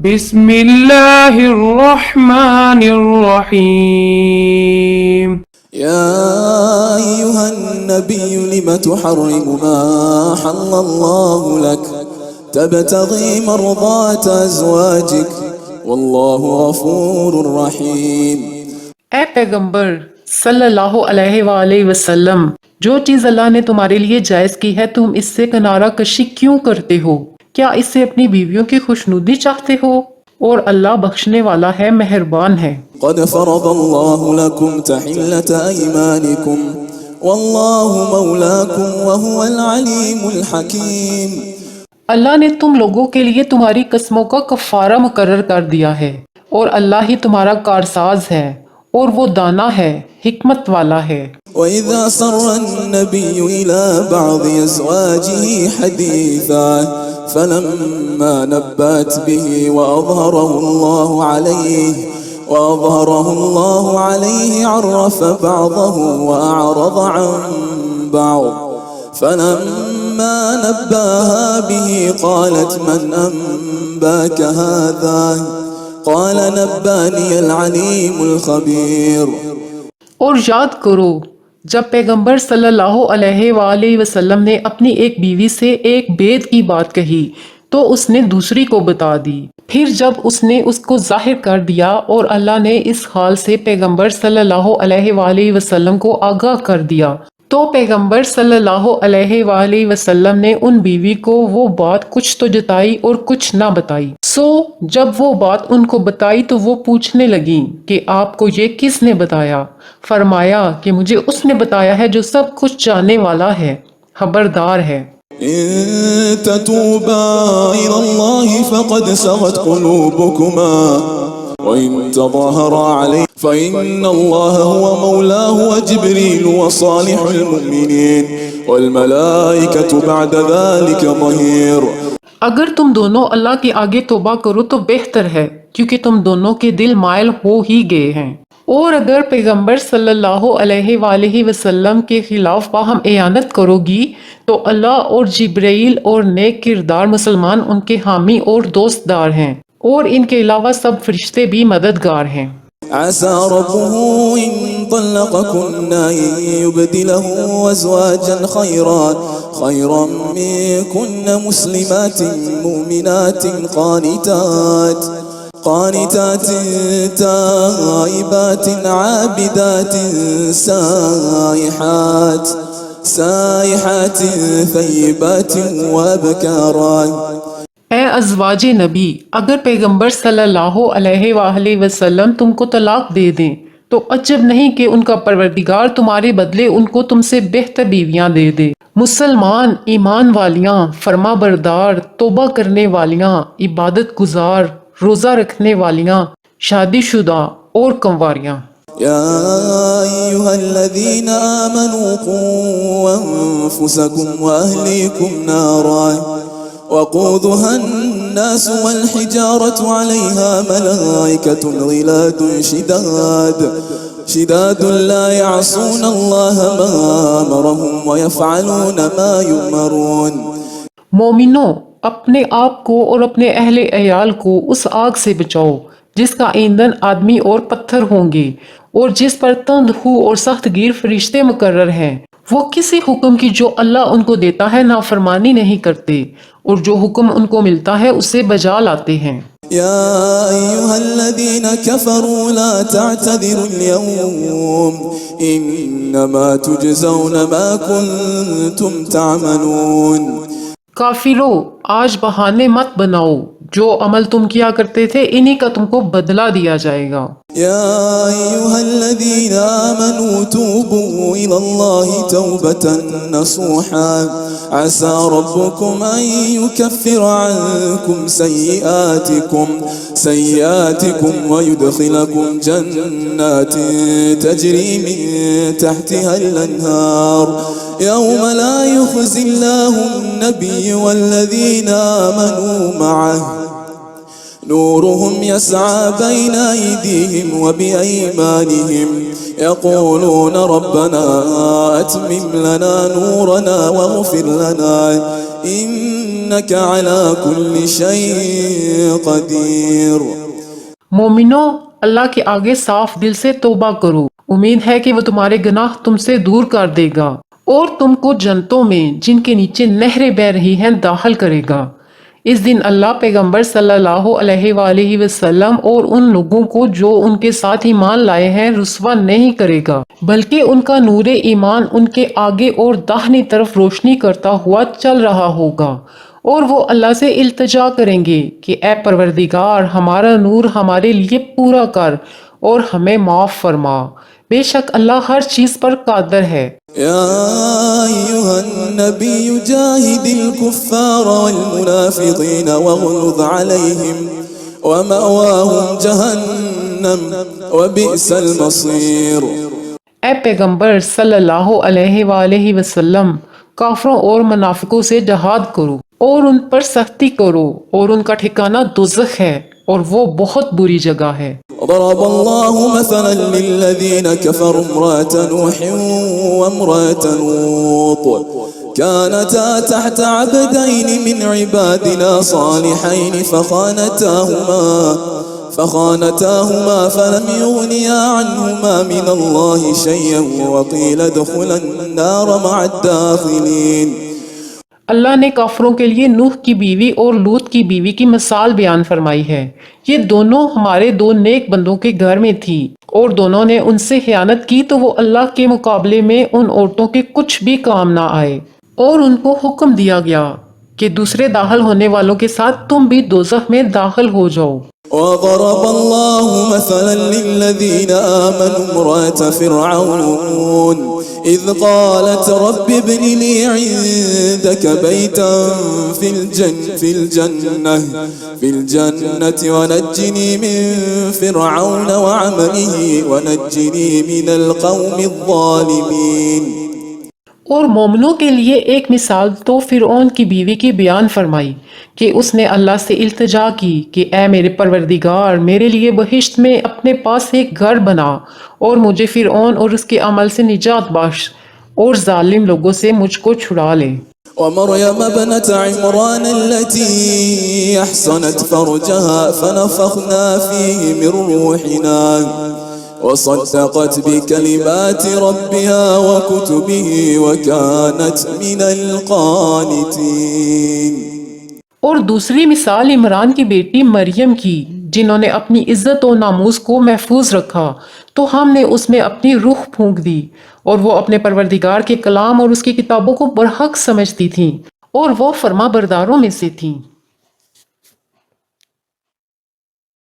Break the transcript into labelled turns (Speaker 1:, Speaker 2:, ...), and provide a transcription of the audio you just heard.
Speaker 1: بسم اللہ الرحمن الرحیم
Speaker 2: يا أيها النبي لم تحرم ما أحل الله لك تبتغي مرضات أزواجك والله غفور رحيم۔
Speaker 3: اے پیغمبر صلی اللہ علیہ وآلہ وسلم، جو چیز اللہ نے تمہارے لیے جائز کی ہے تم اس سے کنارہ کشی کیوں کرتے ہو؟ کیا اس سے اپنی بیویوں کی خوشنودی چاہتے ہو؟ اور اللہ بخشنے والا ہے، مہربان ہے۔
Speaker 2: قد فرض الله لكم تحلة أيمانكم والله مولاكم وهو العليم الحكيم۔
Speaker 3: اللہ نے تم لوگوں کے لیے تمہاری قسموں کا کفارہ مقرر کر دیا ہے، اور اللہ ہی تمہارا کارساز ہے، اور وہ دانا ہے، حکمت والا ہے۔
Speaker 2: وَإِذَا سَرَّ النَّبِيُّ إِلَى بَعْضِ أَزْوَاجِهِ حَدِيثًا فَلَمَّا نَبَّأَتْ بِهِ وَأَظْهَرَهُ اللَّهُ عَلَيْهِ عَرَّفَ بَعْضَهُ وَأَعْرَضَ عَنْ بَعْضٍ فَلَمَّا نَبَّأَهَا بِهِ قَالَتْ مَنْ أَنبَأَكَ هَذَا قَالَ نَبَّأَنِيَ الْعَلِيمُ الْخَبِيرُ۔
Speaker 3: اور یاد کرو جب پیغمبر صلی اللہ علیہ وآلہ وسلم نے اپنی ایک بیوی سے ایک بید کی بات کہی تو اس نے دوسری کو بتا دی، پھر جب اس نے اس کو ظاہر کر دیا اور اللہ نے اس حال سے پیغمبر صلی اللہ علیہ وآلہ وسلم کو آگاہ کر دیا تو پیغمبر صلی اللہ علیہ وآلہ وسلم نے ان بیوی کو وہ بات کچھ تو جتائی اور کچھ نہ بتائی۔ سو جب وہ بات ان کو بتائی تو وہ پوچھنے لگیں کہ آپ کو یہ کس نے بتایا؟ فرمایا کہ مجھے اس نے بتایا ہے جو سب کچھ جاننے والا ہے، خبردار ہے۔
Speaker 2: إن تتوبا إلى الله فقد سغت قلوبكما وإن تظاهرا عليه فإن الله هو مولاه وجبريل وصالح المؤمنين والملائكة بعد ذلك ظهير۔
Speaker 3: اگر تم دونوں اللہ کے آگے توبہ کرو تو بہتر ہے، کیونکہ تم دونوں کے دل مائل ہو ہی گئے ہیں۔ اور اگر پیغمبر صلی اللہ علیہ وآلہ وسلم کے خلاف باہم اعانت کرو گی تو اللہ اور جبرائیل اور نیک کردار مسلمان ان کے حامی اور دوست دار ہیں، اور ان کے علاوہ سب فرشتے بھی مددگار ہیں۔
Speaker 2: عسى ربه إن طلقكن أن يبدله أزواجا خيرا منكن مسلمات مؤمنات قانتات تائبات عابدات سائحات ثيبات وأبكارا۔
Speaker 3: اے ازواج نبی، اگر پیغمبر صلی اللہ علیہ وآلہ وسلم تم کو طلاق دے دیں تو عجب نہیں کہ ان کا پروردگار تمہارے بدلے ان کو تم سے بہتر بیویاں دے دے، مسلمان، ایمان والیاں، فرما بردار، توبہ کرنے والیاں، عبادت گزار، روزہ رکھنے والیاں، شادی شدہ اور کنواریاں۔
Speaker 2: يا أيها الذين آمنوا قوا أنفسكم وأهليكم نارا وقودها الناس والحجارة عليها ملائكة غلاظ شداد لا يعصون الله ما أمرهم ويفعلون ما يؤمرون۔
Speaker 3: مومنوں، اپنے آپ کو اور اپنے اہل عیال کو اس آگ سے بچاؤ جس کا ایندھن آدمی اور پتھر ہوں گے، اور جس پر تند خو اور سخت گیر فرشتے مقرر ہیں۔ وہ کسی حکم کی جو اللہ ان کو دیتا ہے نافرمانی نہیں کرتے، اور جو حکم ان کو ملتا ہے اسے بجا لاتے ہیں۔
Speaker 2: يا أيها الذين كفروا لا تعتذروا اليوم إنما تجزون ما كنتم تعملون۔
Speaker 3: کافرو، آج بہانے مت بناؤ، جو عمل تم کیا کرتے تھے انہی کا تم کو بدلہ دیا جائے گا۔
Speaker 2: يا أيها الذين آمنوا توبوا إلى الله توبة نصوحا عسى ربكم أن يكفر عنكم سيئاتكم ويدخلكم جنات تجري من تحتها الأنهار يوم لا يخزي الله النبي والذين آمنوا معه نورهم يسعى بين أيديهم وبأيمانهم يقولون ربنا أتمم لنا نورنا واغفر لنا إن إنك على كل شيء قدير.
Speaker 3: مومنوں، اللہ کے آگے صاف دل سے توبہ کرو، امید ہے کہ وہ تمہارے گناہ تم سے دور کر دے گا اور تم کو جنتوں میں جن کے نیچے نہریں بہہ رہی ہیں داخل کرے گا۔ اس دن اللہ پیغمبر صلی اللہ علیہ وآلہ وسلم اور ان لوگوں کو جو ان کے ساتھ ایمان لائے ہیں رسوا نہیں کرے گا، بلکہ ان کا نور ایمان ان کے آگے اور داہنی طرف روشنی کرتا ہوا چل رہا ہوگا، اور وہ اللہ سے التجا کریں گے کہ اے پروردگار، ہمارا نور ہمارے لیے پورا کر اور ہمیں معاف فرما، بے شک اللہ ہر چیز پر قادر ہے۔
Speaker 2: يا أيها النبي جاهد الكفار والمنافقين واغلظ عليهم ومأواهم جهنم وبئس المصير.
Speaker 3: اے پیغمبر صلی اللہ علیہ وآلہ وسلم، کافروں اور منافقوں سے جہاد کرو اور ان پر سختی کرو، اور ان کا ٹھکانہ دوزخ ہے اور وہ بہت بری جگہ ہے۔
Speaker 2: ضرب الله مثلا للذين كفروا امرأة نوح وامرأة لوط كانتا تحت عبدين من عبادنا صالحين فخانتاهما فلم يغنيا عنهما من الله شيئا وقيل ادخلا النار مع الداخلين.
Speaker 3: اللہ نے کافروں کے لیے نوح کی بیوی اور لوط کی بیوی کی مثال بیان فرمائی ہے۔ یہ دونوں ہمارے دو نیک بندوں کے گھر میں تھی، اور دونوں نے ان سے خیانت کی تو وہ اللہ کے مقابلے میں ان عورتوں کے کچھ بھی کام نہ آئے، اور ان کو حکم دیا گیا کہ دوسرے داخل ہونے والوں کے ساتھ تم بھی دوزخ میں داخل ہو جاؤ۔
Speaker 2: وضرب الله مثلا للذين آمنوا امرأة فرعون إذ قالت رب ابن لي عندك بيتا في الجنة ونجني من فرعون وعمله ونجني من القوم الظالمين.
Speaker 3: اور مومنوں کے لیے ایک مثال تو فرعون کی بیوی کی بیان فرمائی کہ اس نے اللہ سے التجا کی کہ اے میرے پروردگار، میرے لیے بہشت میں اپنے پاس ایک گھر بنا اور مجھے فرعون اور اس کے عمل سے نجات بخش اور ظالم لوگوں سے مجھ کو چھڑا لے۔
Speaker 2: ومريم ابنة عمران التي أحصنت فرجها فنفخنا فيه من روحنا وصدقت بكلمات ربها وكتبه وكانت من القانتين.
Speaker 3: اور دوسری مثال عمران کی بیٹی مریم کی، جنہوں نے اپنی عزت و ناموس کو محفوظ رکھا تو ہم نے اس میں اپنی روح پھونک دی، اور وہ اپنے پروردگار کے کلام اور اس کی کتابوں کو برحق سمجھتی تھیں، اور وہ فرما برداروں میں سے تھیں۔